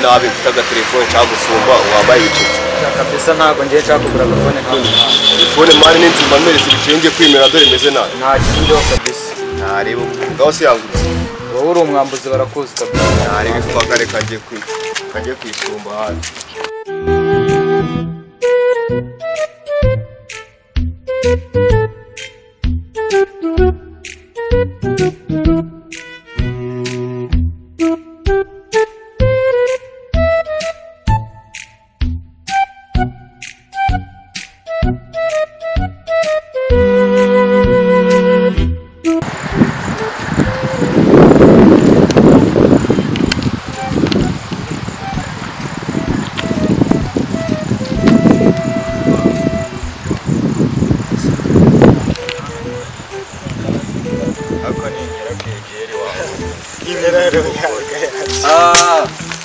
nabi mfitaga telefone cyangwa usumba wabaye icyo kabisa ntago ngiye cyakugura telefone kandi telefone mari n'inzuma merese bicenge kwimera dore meze nabi nta kindi kabisa ntareba ngaho se yangutse wowe uri umwambuzi barakuzi kabisa ntareba ifagare kagiye kwisumba hano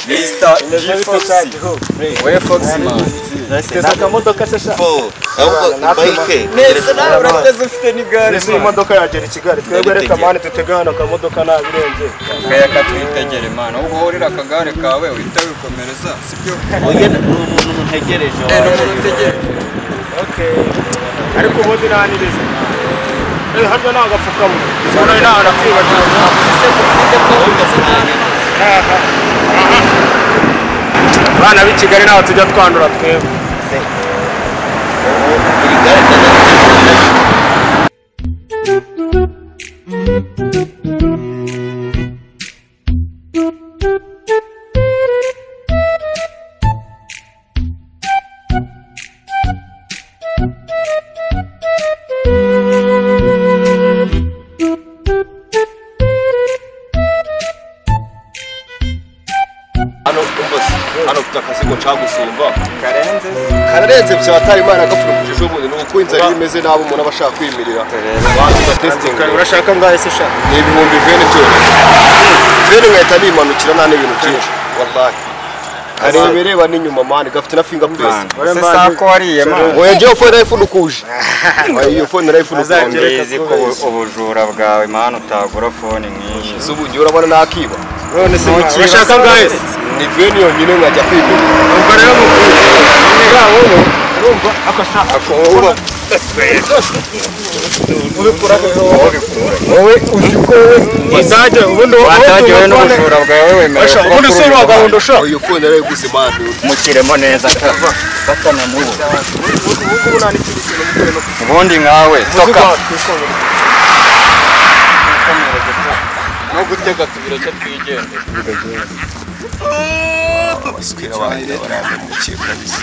Mr. Foxy. Where Foxy man? Nesta kamodoka sasha. Bike. Neza nawe urateze ufite n'igare. Nese imodoka yagera Kigali. Twebwe reka mane tutegana kamodoka na birenze. Kaya katwitegere mana. Ubwo horira akagare kawe uhita wikomereza. Sibyo? Oya umuntu ntegereje. Okay. Ariko ubundi nanirize. Harya nagapfukamo. Sona ina arakwiba cyane. Ese kufite ko ugeze nane. Bana b'i Kigali naho tujya twandura twebwe. Hano tutakazigo cyagusumba karenze byatari imana agafurukije ejo bundi nuko inzara imeze nabo umuntu abashaka kwimirira baza testing urashaka ngahe se sha ni ibihumbi 20 byose vene ngahita nimanukira nane ibintu byinshi wallahi arebereba n'inyuma mani gafite na fingerprint sasa ko wariye man oya je phone ifunukuje iyo phone narayifunukuje ko ubujura bwawe man utagura phone nk'iyi zubugiye urabona nakiba none se urashaka ngahe ni veni yonyine nkajya kwibira ubwo rero niga wowe urumva akashaka ko uba wowe uziko wazajya ubundi wazajya we n'ubujura bwawe wemerewe ubundi se wagahunda sha iyo phone rero gusa mandi mukiremo neza batana mubo ubu nani kintu ubundi nkawe toka no gutega tubira cyo twigende abaswira baje barame mu kigo kabisa